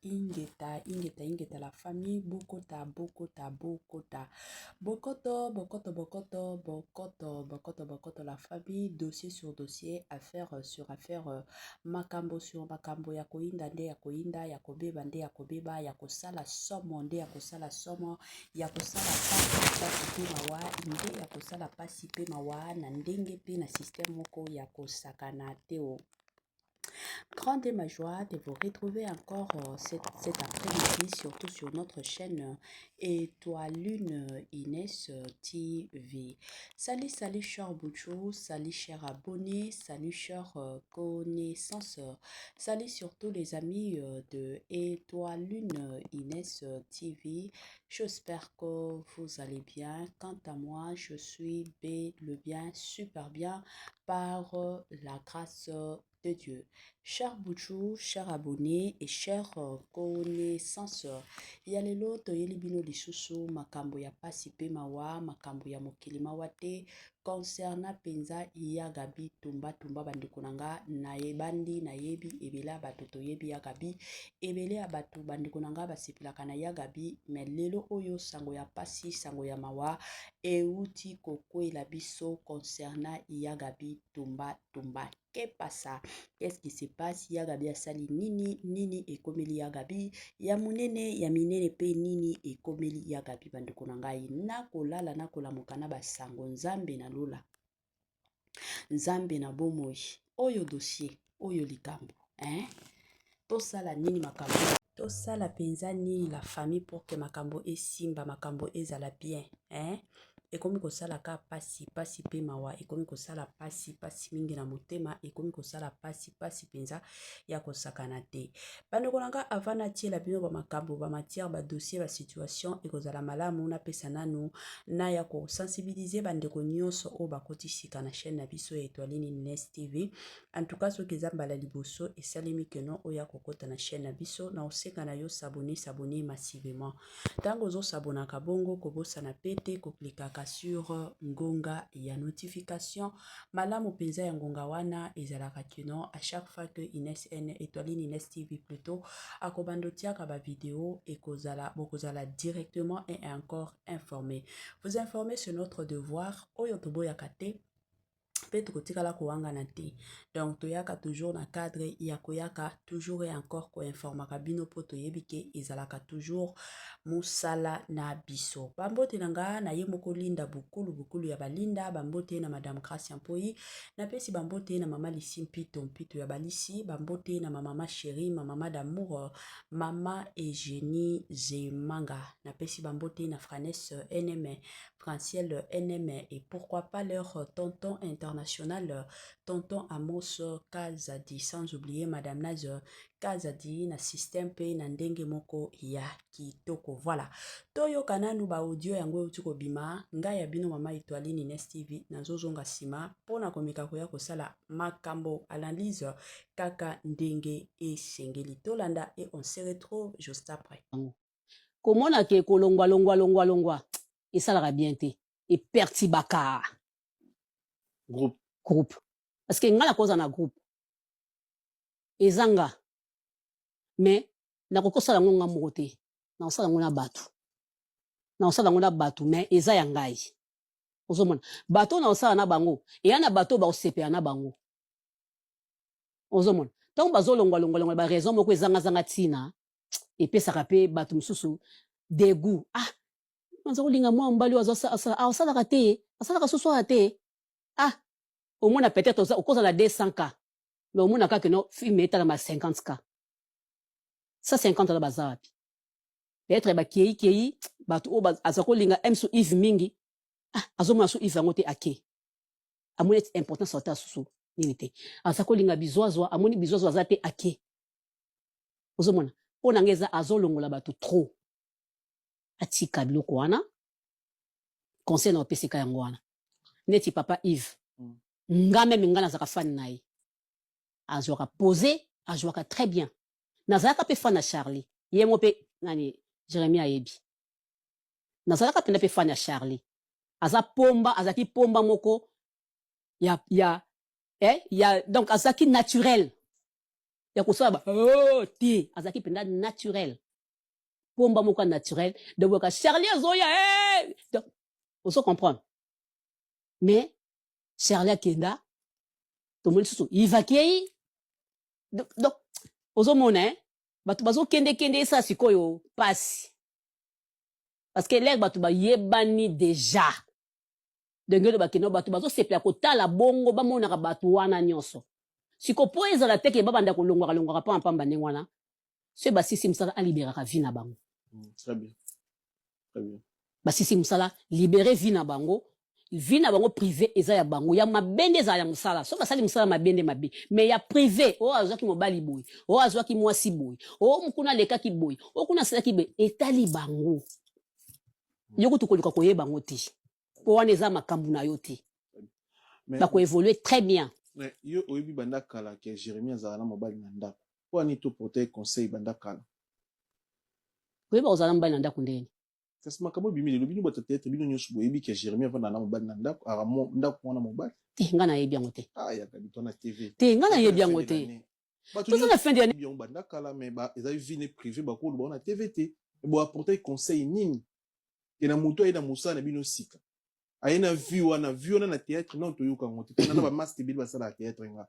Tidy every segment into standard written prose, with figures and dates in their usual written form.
ingeta la famille Bokota Bokoto la famille dossier sur dossier affaire sur affaire makambo sur makambo ya koinda nde ya koinda ya kobeba nde ya kobeba ya kosala somo nde ya kosala somo ya kosala pasi pe mawa nde ya kosala pasi pe mawa na ndenge pe na système moko ya kosakana teo. Grande est ma joie de vous retrouver encore cet après-midi, surtout sur notre chaîne Étoile Lune Inès TV. Salut, salut, cher Bouchou, salut, cher abonné, salut, cher connaissance, salut surtout les amis de Étoile Lune Inès TV. J'espère que vous allez bien. Quant à moi, je suis le bien, super bien, par la grâce de Dieu. Chers Bouchou, chers abonnés et chers connaissances, yalelo toyeli bino lisusu makambo ya pasi pe mawa, makambo ya mokili mawate concernant penza yagabi tumba bandeko nanga na yebandi na yebi ebele bato toyebi yagabi ebele ya bato bandeko nanga basepelaka na yagabi mais lelo oyo sango ya pasi sango ya mawa euti kokwela biso concernant yagabi tumba. Qu'est passa? Qu'est-ce qui se passe? Yagabi asali nini ekomeli yagabi ya munene ya minene pe nini ekomeli yagabi bandeko na ngai nakolala nakolamuka na basango nzambe na lola nzambe na bomoi oyo dossier oyo likambo tosala nini makambo tosala penza nini la famille pour que makambo esimba makambo ezala bien ekomi kosala ka pasi pe mawa ekomi kosala pasi mingi na motema ekomi kosala pasi penza ya kosakana te bandeko nanga avant na tiela bino ba makambo ba matière ba dossier ba situation ekozala malamu na pesa nanu na ya ko sensibiliser bandeko nyonso o bakotisika na chaîne na biso ya Étoile Lune Inès TV. En tout cas soki eza mbala liboso esalemi keno oya kokota na chaîne na biso na oseka na yo s'abonner massivement tango zo s'abonner ka bongo kobosana pete koklikaka sur ngonga ya notification malamu penza ya ngonga wana ezalaka keno à chaque fois que Étoile Lune Inès TV plutôt akobando tiaka ba vidéo bokozala directement et encore informé. Vous informer c'est notre devoir oyo toboyaka te peut-être kotikala kowanga na te donc toyaka toujours na cadre ya koyaka toujours et encore ko informaka bino po toyebike ezalaka toujours musala na biso bambote nanga na ye moko linda bukulu ya balinda bambote na madame Gracia Mpoi na pesi bambote na mama Lisi mpito ya balisi bambote na mama chérie mama d'amour mama Eugénie Zemanga na pesi bambote na Franesse NM Franciel NM et pourquoi pas leur tonton international tonton Amos Kazadi sans oublier madame Naz Kazadi na système pe na ndenge moko ya kitoko. Voilà toyo kananu ba audio yango utuko bima ngai ya bino mama Étoile Lune Inès TV nazozonga sima pona komika koya kosala makambo analyse kaka ndenge esengeli tolanda et on se retrouve juste après. Komona ke kolongwa et ça la bien te et pertibaka groupe parce que ngala cause na groupe ezanga mais na kokosala ngonga mokote na osala ngona batu mais eza ya ngai ozomona bato na osala na bango et yana bato ba osepela na bango ozomona tant bazolongwa ba raison moko ezanga tina et pesaka pe bato mususu dégoût nza kolinga mwa mbali asala kate asala soso ate au moins peut-être au cause de la 200K mais au moins ka que no film est à ma 50K ça 50 la bazapi peut-être ba kei bato o azako linga emso Yves mingi azoma so Yves ngote ake amoni important sorta susu nilité azako linga bizwazwa amoni bizwazwa zate ake ozomona ona ngeza azolongola bato trop atika biloko wana conseil na PCK yango wana neti papa Yves ngame mingana zaka fan naye azwaka posé azwaka très bien nazalaka pe fan na Charlie yemo pe nani Jérémie ayebi nazalaka pe fan na Charlie azaki pomba moko ya donc azaki naturel ya kosala oh te azaki penda naturel pomba moko naturel de boka Charlie azoya donc oso comprendre mais Charlie akenda tomoni susu ivakei donc ozomona bato bazokende esa sikoyo pasi parce que lere bato bayebani déjà ndenge bakeno bato bazosepela kotala bongo bamonaka bato wana nyonso siko po ezala teke babanda kolongwaka pamba ndenge wana so basisi mosala aliberaka vi na bango Très bien. Très bien. basisi mosala libere vi na bango privé eza ya bango ya mabende eza ya mosala so basali mosala mabende mabe mais ya privé o azwaki mobali boy o azwaki mwasi boy o mukuna lekaki boy o kuna selaki boy etali bango yoko tukoluka koyeba bango te po wana eza makambo na yo te bakoévolue très bien. Mais yo oyebi banda kala ke Jérémie azala na mobali na ndako po ani to porter conseil banda kala koyeba ozala mobali na ndako ndeni kasi makambo bimili lobi no bata tete bino nyonso boyebi ke Jérémie avanda na mobali na ndako ara ndako wana mobali te nga nayebi yango te ya kabito na TV te nga nayebi yango te toza na fin de année bien banda kala mais ba eza vie privé ba ko lo na TV te bo apporter conseil nini et na muto ina musana bino sika ayena vie wana na théâtre non to yoka ngote na ba master bil basala na théâtre nga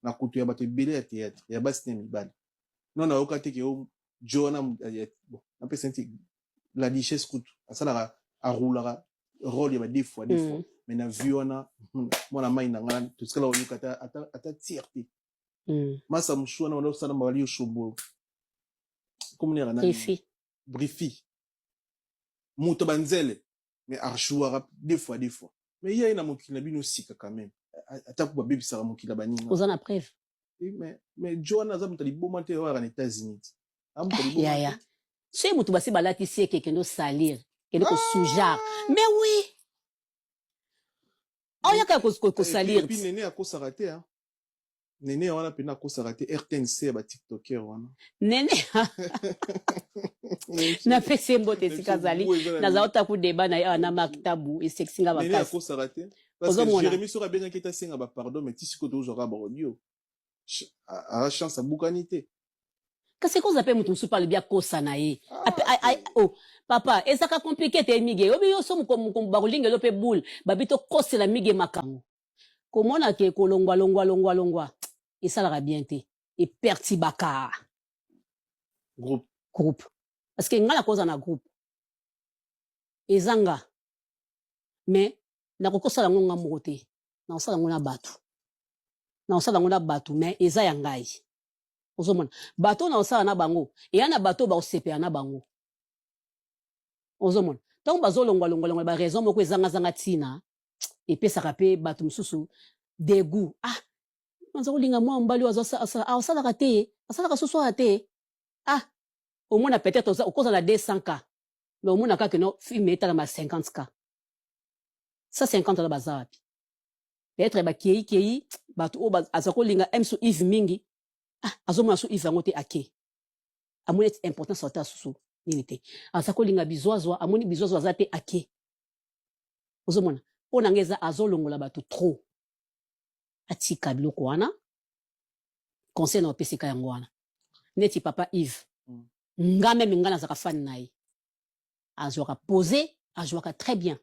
na kutu ya bato ebele ya théâtre ya basi ne mibali non na yoka te ke o Joana bon un peu senti la richesse kutu asala a roulara rôle ya ba deux fois mais na vie wana mona mai na ngana to skala yoka ata tierté masa mshuana wana usana mabali yo shobo comme ni rana brifi muto banzele mais archouara deux fois mais il y a une mokila bino sika quand même ata ko baby sara mokila baninga ozana preuve mais Joana za mutali bomante wa na États-Unis ya c'est mutu basi balati sieke kendo salir kendo ko sujar mais oui oyaka ko salir puis nene akosaka te hein nene wana pena akosaka te RTNC ba tiktoker wana nene na pese mbote sikazali na zaota ku débat na maktabu et sexinga bakasi nene akosaka te parce que Jérémie sera bien inquiété singa ba pardon mais tisiko to zora ba audio a chance bukanité kasi ko zape mutu musu parle bien kosa na ye oh papa ezaka compliqué te mige obi yo so muko bakulinga lope boule babito kosela mige makango komona ke kolongwa esalaka bien te epertibaka groupe parce que ngala koza na groupe ezanga mais nakokosala ngo ngamoko te nakosala ngo na bato mais eza ya ngai ozomona bato na osala na bango eya na bato baosepela na bango ozomona ntango bazolongwa ba raison moko ezanga ntina epesaka mpe bato mosusu dégoût naza kolinga mwa mobali oyo asalaka te asalaka sosoa te omona peut-être okozala 200K mais omona kaka no filme etalama 50K 150 ala baza wapi peut-être bakei bato oyo aza kolinga mso Yves mingi azomona so Yves yango te ake amoni eti importance ata susu nini te aza kolinga bizwazwa amoni bizwazwa aza te ake ozomona mpo na ngai eza azolongola bato trop atika biloko wana conseil na opesika yango wana neti papa Yves nga meme nga nazalaka fani na ye azwaka posé azwaka très bien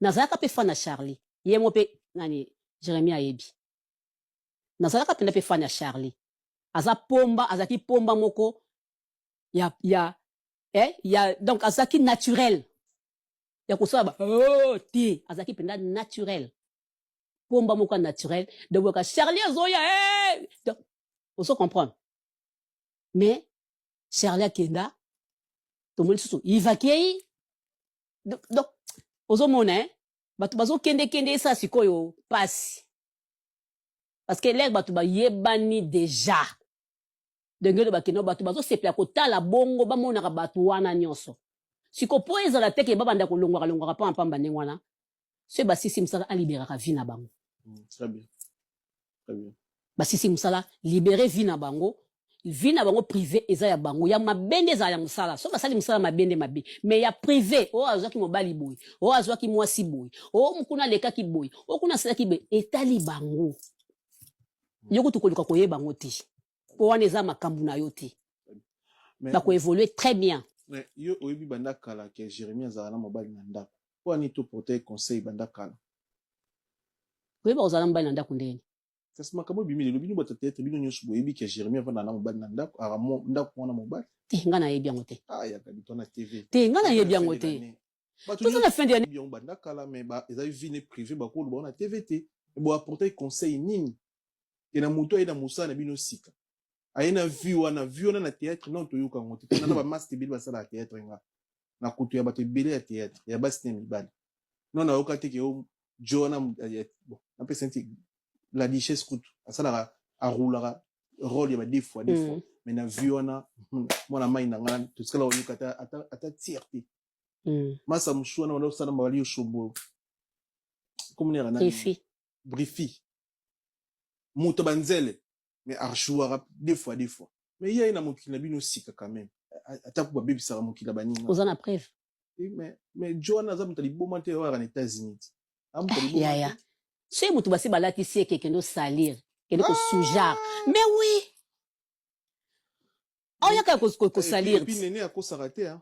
nazalaka mpe fani na Charlie ye mo mpe nani Jérémie ayebi nazalaka mpenza mpe fani ya Charlie aza pomba azalaki pomba moko donc azalaki naturel ya kosala te azalaki mpenza naturel pomba moko naturel de boka Charlie azoya donc oso comprendre mais Charlie akenda tomoni susu ivakei donc ozomona bato bazokende esa sikoyo pasi parce que lere bato bayebani déjà ndenge bakeno bato bazosepela kotala bongo bamonaka bato wana nyonso siko po ezala teke babanda kolongwaka pamba ndenge wana so basisi mosala aliberaka vi na bango très bien basisi mosala libere vi na bango privé eza ya bango ya mabende eza ya mosala so basali mosala mabende mabe mais ya privé o azwaki mobali boy o azwaki mwasi boy o mukuna lekaki boy o kuna selaki boy etali bango yoko tukoluka koyeba bango te po wana eza makambo na yo te. Bako évoluer très bien. Mais yo oyebi banda kala ke Jérémie azala na mobali na ndako. Po ani to porter conseil banda kala. Oyebi ozala mobali na ndako ndeni. Kasi makambo bimili lobi bota peut-être bino nyonso boyebi ke Jérémie avanda na mobali na ndako, ara ndako wana mobali. Te nga na yebi yango te. Ah ya kabito na TV. Te nga na yebi yango te. Tout ça la fin de l'année. Bien banda kala mais ba eza vie privée ba ko lo na TV te. Bo apporter conseil nini. Et na muto ina musa na bino sika. Aina view na théâtre non to yoka ngote. Na ba master bil basala na théâtre nga. Na kutu ya bato belé ya théâtre. Ya basine mibali. Non na yoka te ke o Joana bon, un peu senti la richesse kutu. Asala a roulara rôle ya ba des fois. Mais na view na mona mai na ngana tout ce que la on yoka ata tierté. Masa mshwana wana usana mabali yoshombo. Comme ni rana. Brifi. Muto banzele. Mais archouara des fois. Mais il y a une amokina bino sika quand même. Attaque pour baby sara mokila baninga. Vous en a preuve. Mais Joanna za mutali bomante wa en États-Unis. Ya. C'est mutu basi balati sie que no salir, que no sujar. Mais oui. Oh ya ka ko salir. Puis nene akosa raté hein.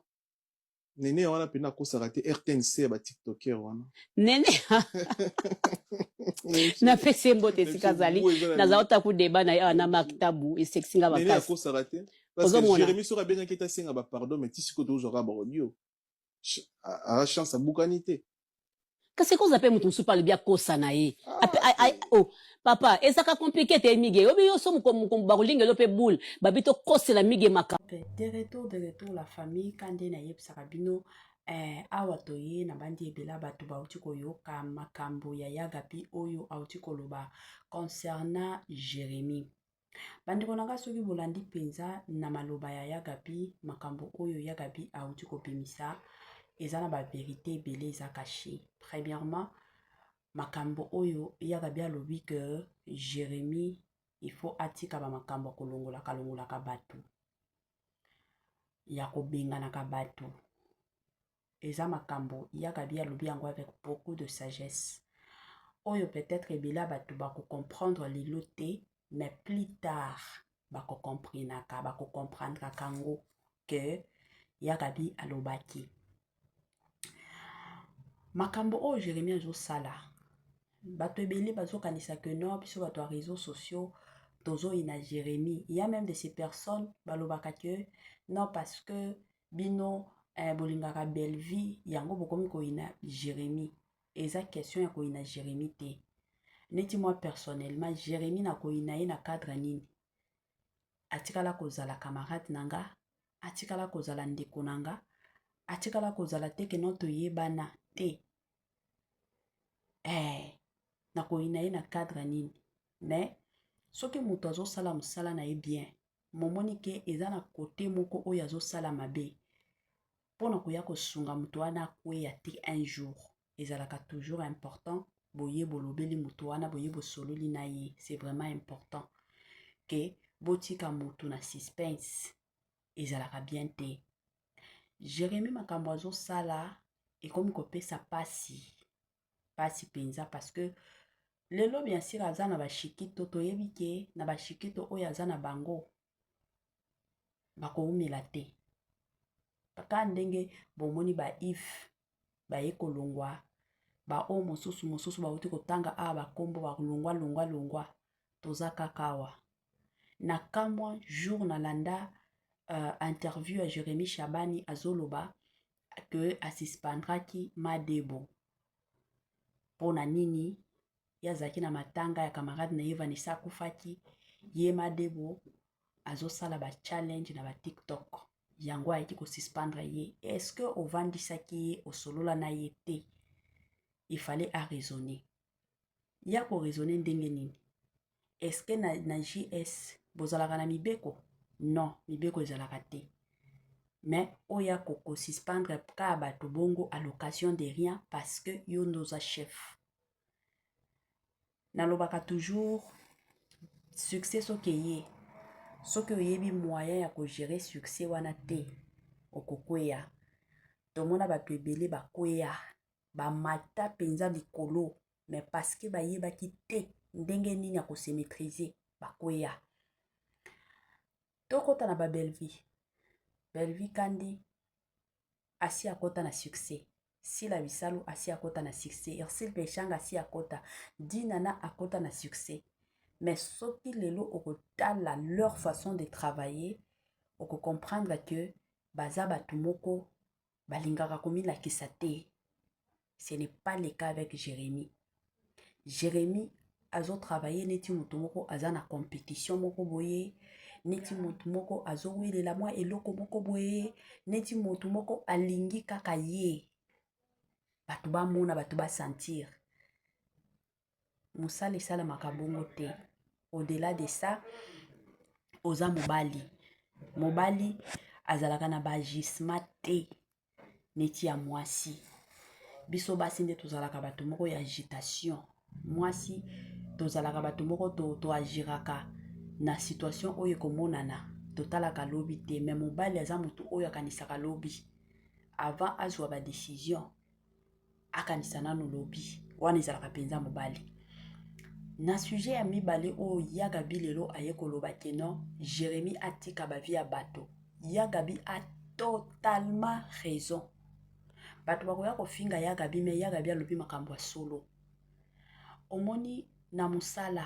Nene wana pena akosa raté RTNC ba TikToker wana. Nene. Na pese mbote sikazali na zaota ku débat na maktabu et sexinga ba nene akosa raté parce que Jérémie sera bien inquiété singa ba pardon mais tisiko to zora ba audio a chance à boucanité kasi ko zape mutu su parle bien kosa na ye oh papa ezaka compliqué te mige obi yo so mu ba kulinga lope boule babito kosa la mige maka de retour la famille kande na yeb sarabino awa toye na bandi ebela bato bauti koyoka makambo ya Yagabi oyo auti koloba concernant Jérémie. Bandeko nanga soki bolandi penza na maloba ya Yagabi makambo oyo Yagabi auti kopimisa eza na ba vérité ebele eza caché. Premièrement, makambo oyo Yagabi alobi que Jérémie il faut atika ba makambo kolongola ka bato. Ya kobenga ka bato. Eza makambo Yagabi alobi yango avec beaucoup de sagesse. Oyo peut-être ebela bato bako comprendre lelo te, mais plus tard bako comprendre kango que Yagabi alobaki. Makambo oyo Jérémie azo sala. Bato ebele bazo kanisa que non biso bato a réseaux sociaux tozo ina Jérémie. Il y a même de ces personnes balobaka que non parce que bino bolingaka belle vie yango bokomi ko ina Jérémie. Eza question ya ko ina Jérémie te. Neti moi personnellement Jérémie na ko ina na cadre nini. Atikala kozala camarade nanga, atikala kozala ndeko nanga, atikala kozala te ke no toyebana te. Na ko ina na cadre nini. Mais soki mutu azo sala musala na ye bien, momoni ke eza na côté moko oyo azo sala mabe. Pona koya ko sunga mutu wana kweya te un jour. Ezalaka toujours important boye bolobeli mutu wana boye bosololi na ye. C'est vraiment important que botika mutu na suspense. Ezalaka bien te. Jérémie makambo azo sala ekomi kopesa pasi penza parce que lelo bien sûr aza na bashikito toyebi ke na bashikito oyo aza na bango bakoumela te. Kaka ndenge bomoni ba if ba ekolongwa ba o mosusu bauti kotanga ba kombo ba longwa toza kakawa. Na kamwa jour na landa interview à Jérémie Chabani azoloba que asispandraki Madebo. Pona nini yazaki na matanga ya camarade na Vanessa kufaki ye Madebo azosala ba challenge na ba TikTok. Yango aiki ko suspendre ye. Est-ce que au vandisaki ye au solola na ye te? Il fallait à raisonner. Ya ko raisonner ndenge nini? Est-ce que na JS bozalaka na mibeko? Non, mibeko ezalaka te. Mais oya ko suspendre ka bato bongo à l'occasion de rien parce que yo ndoza chef. Nalobaka toujours succès sokeye. Soki oyebi moyen ya ko gérer succès wana te okokweya. Tomona bato ebele bakweya ba mata penza likolo mais parce que bayebaki te ndenge nini ya ko se maîtriser bakweya. tokota na ba belle vie. Belle vie kandi asi akota na succès. Sila Bisalu asi akota na succès. Ersil Pechanga asi akota. Dinana akota na succès. Mais soki lelo okotala leur façon de travailler, oko comprendre que baza batumoko balingaka komila kisate. Ce n'est pas le cas avec Jérémy. Jérémy azo travailler neti mutumoko aza na compétition moko boye. Neti mutumoko azo wilela mwa eloko moko boye. Neti mutumoko alingi kaka ye. Batu ba mona, batu ba sentir. Musali sala makabongo te. Au-delà de ça, oza mobali. Mobali azalaka na bagisma te. Neti ya mwasi. Biso basi nde tozalaka batu moko ya agitation. Mwasi tozalaka batu moko to agiraka na situation oyo komonana. Totalaka lobi te. Mais mobali aza mutu oyo akanisaka lobi. Avant azwa ba décision. Akanisa nanu lobi. Wana ezalaka penza mobali. Na sujet ya mibale o Yagabi lelo aye koloba keno Jérémy atika ba vie ya bato. Yagabi a totalement raison. Bato bakoya kofinga Yagabi me Yagabi alobi makambo ya solo. Omoni na musala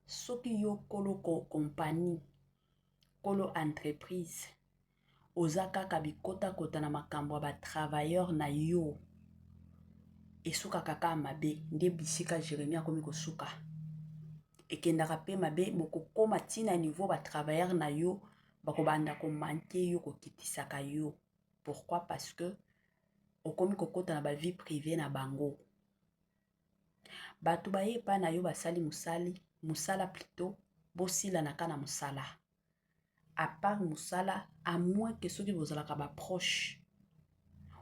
soki yo kolo compagnie kolo entreprise oza kaka bikota kota na makambo ya ba travailleur na yo esuka kaka mabe nde bisika Jérémy akomi kosuka. Ekendaka pe mabe mokokoma tina niveau ba travailleur na yo bakobanda ko manke yo kokitisaka yo. Pourquoi? Parce que okomi kokota na ba vie privée na bango. Batu baye pa na yo basali musala plutôt bosila na kana musala. À part musala, à moins que soki bozalaka ba proche.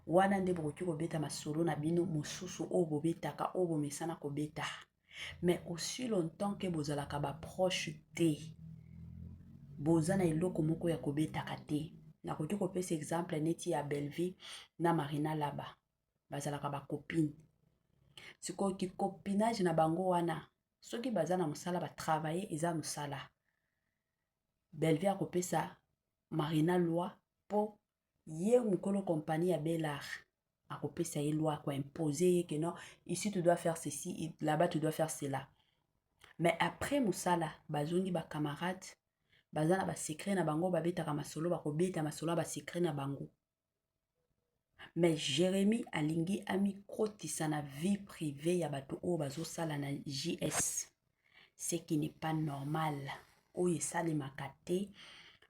Wana nde bokoki kobeta masolo na bino mosusu o bobetaka o bomesana kobeta. Mais aussi longtemps que bozalaka ba proche te. Bozana eloko moko ya kobetaka te. Nakoki kopesa exemple neti ya Belleville na Marina Laba. Bazalaka ba copine. Siko ki copinage na bango wana. Soki bazana musala ba travailler eza musala. Belleville akopesa Marina loi po ye mukolo compagnie ya Bellard. Akopesa ye loi quoi imposer que non ici tu dois faire ceci là-bas tu dois faire cela. Mais après musala bazongi ba camarades bazana ba secret na bango babetaka masolo bakobeta masolo ba secret na bango. Mais Jérémy alingi ami kotisa na vie privée ya bato o bazo sala na JS. Ce qui n'est pas normal. Oye sali makate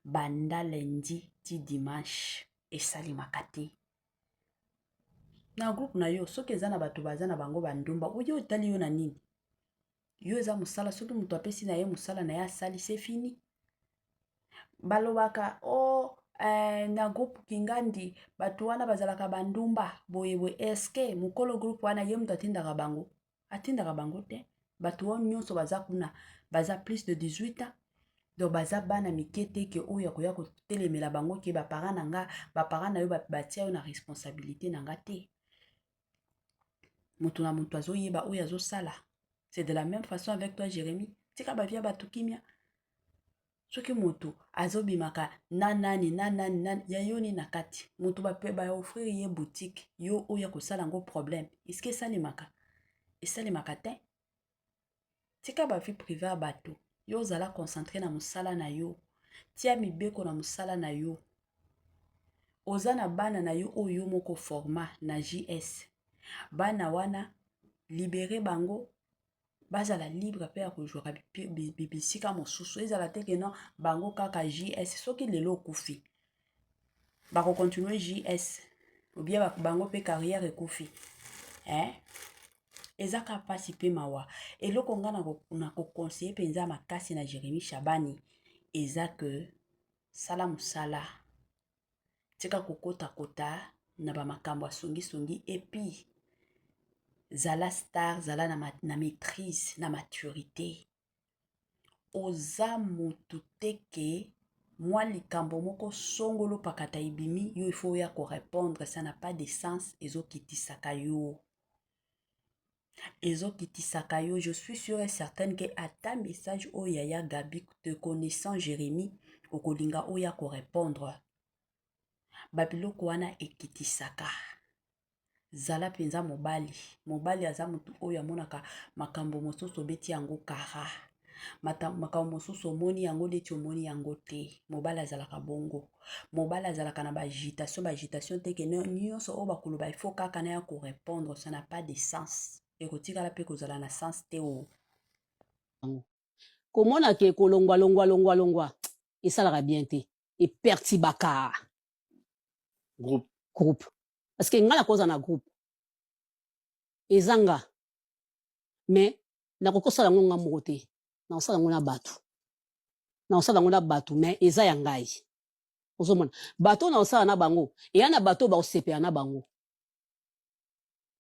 banda lundi ti dimanche et sali makate. Na groupe na yo soki eza na bato baza na bango bandumba oyo otali yo na nini? Yo eza musala soki mutu apesi na ye musala na ye asali c'est fini. Balobaka na groupe Kingandi bato wana bazalaka bandumba boye eske mukolo groupe wana ye mutu atindaka bango? Atindaka bango te. Bato wana nyonso baza kuna baza plus de 18 ans. Donc baza bana mikete ke oyo koya ko telemela bango ke ba parents nanga ba parents na yo batia yo na responsabilité nanga te. Mutu na mutu azo yeba oyo azo sala. C'est de la même façon avec toi Jérémy. Tika ba via batu kimia. Soki mutu azo bimaka nanani ya yoni nakati. Mutu ba offrir ye boutique yo oyo ko sala ngo problème. Est-ce que ça ni maka? Et ça ni makate? Tika ba vie privée à batu. Yo zala concentré na musala na yo. Tia mibeko na musala na yo. Oza na bana na yo oyo moko format na JS. Bana wana libéré bango. Bazala libre pe ya kojouaka bibisika mosusu. Ezala teke non bango kaka JS. Soki lelo kufi. Bako continue JS. Ou bien bango pe carrière ekufi. Ezaka pasi pe mawa. Eloko nga na ko conseiller penza makasi na Jérémy Shabani. Eza que sala musala. Tika kokota kota na ba makambo songi et puis zala star zala na maîtrise na maturité. Oza mutu teke mwa likambo moko songolo pakata ibimi yo il faut ya ko répondre ça n'a pas de sens ezokitisaka yo. Ezokitisaka yo, je suis sûre et certaine que à ta message o Yaya Gabi te connaissant Jérémy okolinga oya korépondre babiloko wana ekitisaka. Zala penza mobali. Mobali aza mutu oyo amonaka makambo mosusu obeti yango kara. Makambo mosusu omoni yango neti omoni yango te. Mobali azalaka bongo. Mobali azalaka na bagitation te ke nyonso oyo bakoloba il faut kaka na ya korépondre, ça n'a pas de sens. Ekotikala pe kozala na sens te o. Komona ke kolongwa esalaka bien te. Epertibaka groupe. Parce que nga na koza na groupe ezanga mais nakokosala ngo nga moko te, nakosala ngo na bato mais eza ya ngai. Ozomona bato na osala na bango eya na bato bakosepela na bango.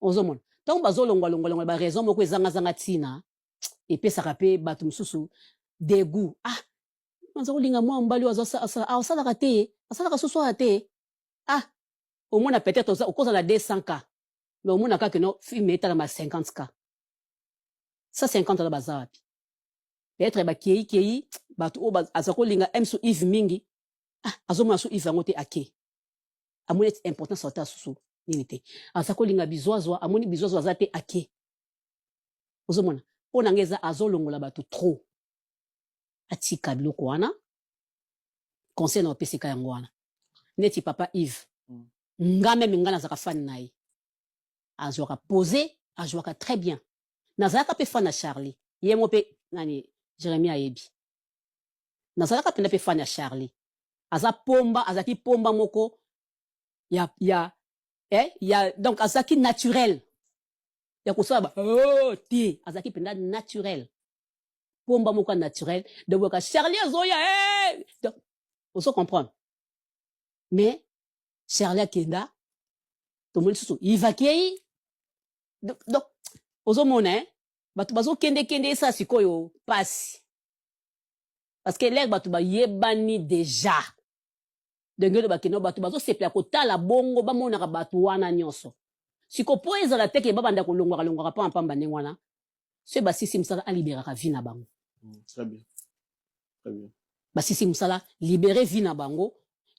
Ozomona ntango bazolongwa ba raison moko ezanga ntina epesaka pe bato mosusu dégoût. Manza kolinga mwa mbali asalaka te, asalaka sosoa te. Omona peut-être okoza na 200K mais omona kaka no film etala ma 50K. 150 na baza wapi? Peut-être bakei bato o azakolinga emso Yves mingi. Azomona so Yves yango te ake. Amoni importance ota susu nini te. Azakolinga bizwazwa, amoni bizwazwa za te ake. Ozomona pona ngeza azolongola bato trop. Atika biloko wana. Conseil na opesika yango wana. Neti papa Yves. Nga même nga nazaka fan na ye. Azwaka posé, azwaka très bien. Nazalaka pe fan na Charlie. Ye mo pe nani Jérémie ayebi. Nazalaka pe fan na Charlie. Azaki pomba moko donc azaki naturel. Ya kosaba ti azaki penda naturel. Pomba moko naturel de boka Charlie azoya donc on se comprend. Mais Charlie akenda to moni susu ivakei donc ozomona bato bazo kende esa sikoyo pasi parce que l'air bato ba yebani déjà dengelo bakeno bato bazo sepela kotala bongo bamonaka bato wana nyonso siko po ezala teke babanda kolongwa pamba ndengwana se basisi msala aliberaka vie na bango. Très bien. Très bien. Basisi msala libérer vie na bango.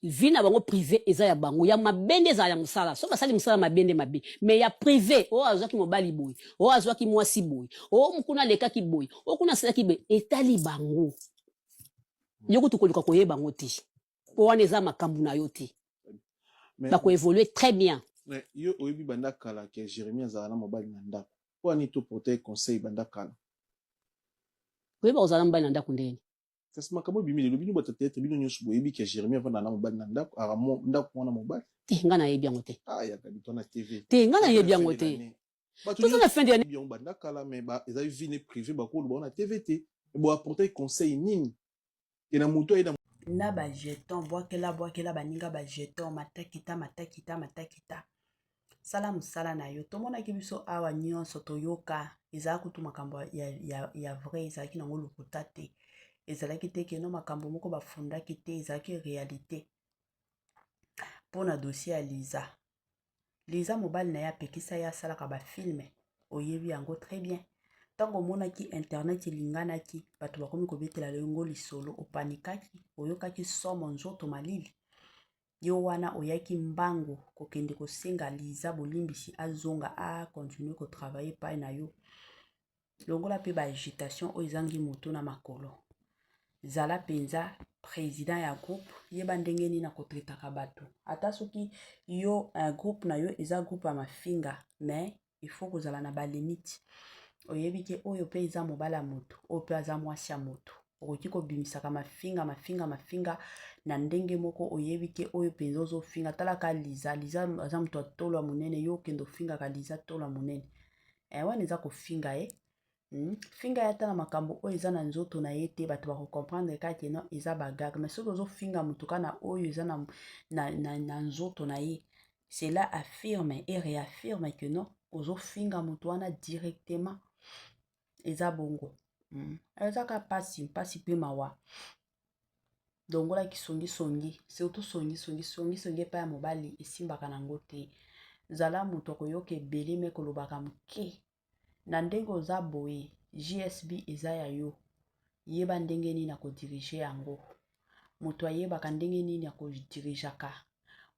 Vie na bango privé eza ya bango ya mabende za ya musala so basali musala mabende mabe mais ya privé o azwaki mobali boy o azwaki mwasi boy o mukuna leka ki boy o kuna sala ki be etali bango yoko tukoluka koyeba bango te po wana eza makambu na yo te ba ko évoluer très bien. Mais yo oyebi banda kala ke Jérémie azala mobali na ndako po ani to porter conseil banda kala koyeba ozala mobali na ndako ndeni. Kasi makambo bimile lo bino bata tete bino nyonso boyebi ke Jérémie avanda na mobali na ndako ara ndako wana mobali te nga na yebi yango te. Ya kabito na TV te nga na yebi yango te. Tout na fin de année bien banda kala mais ba eza vie privée ba ko lo na TV te bo apporter conseil nini et na muto ida na ba jeton bwakela baninga ba jeton matakita sala musala na yo tomonaki biso awa nyonso toyoka ezalaki kutu makambo ya vrai ezalaki nango lokuta te ezalaki te keno makambo moko bafundaki te ezalaki réalité. Mpona dossier ya Liza mobali na ye apekisa ye asalaka bafilme oyebi yango très bien. Ntango omonaki internet elinganaki bato bakomi kobetela longo lisolo opanikaki oyokaki somo nzoto malili yo wana oyaki mbango kokende kosenga Liza bolimbisi azonga continue kotravailler pa na yo longola pe ba agitation oyo ezangi moto na makolo. Zala penza président ya groupe yeba ndenge nini na kotretaka bato ata soki yo groupe na yo eza groupe ya mafinga mais il faut kozala na ba limite. Oyebi ke oyo pe eza mobala moto oyo pe aza mwasi ya moto okoki kobimisaka mafinga na ndenge moko oyebi ke oyo penza ozofinga talaka Liza aza moto atolo ya monene yo okende ofingaka Liza tolo ya monene wana eza kofinga finga ya tala makambo oyo eza na nzoto na ye te bato bakokomprendre kaka no eza bagarde mais soki ozofinga motuka na oyo eza na nzoto na ye cela affirme et réaffirme que non ozofinga moto wana directement eza bongo ezaka pasi pe mawa dongola kisongi surtout songi epai ya mobali esimbaka nango te. Zala moto akoyoka ebele me kolobaka moke na ndenge oza boye JSB eza ya yo yeba ndenge nini na kodirige yango moto ayebaka ndenge nini akodirijaka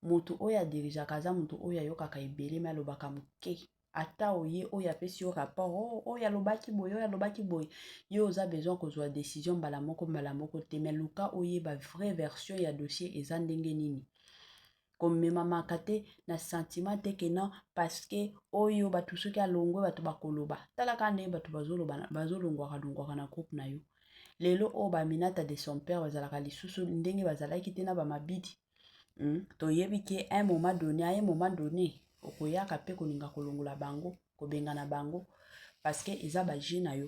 moto oyo adirijaka aza moto oyo ayokaka ebele me alobaka moke ata oye oyo apesi yo rapport oyo alobaki boye yo oza besoin kozwa décision mbala moko te me luka oyeba vraie version ya dossier eza ndenge nini komemamaka te na sentiment te ke non parceke oyo bato soki alongwe bato bakoloba talaka ndenge bato bazolongwaka na groupe na yo lelo oyo baminata de son père bazalaka lisusu ndenge bazalaki te na bamabidi toyebi ke un moment donné okoyaka mpe kolinga kolongola bango kobengana bango parce que eza baje na yo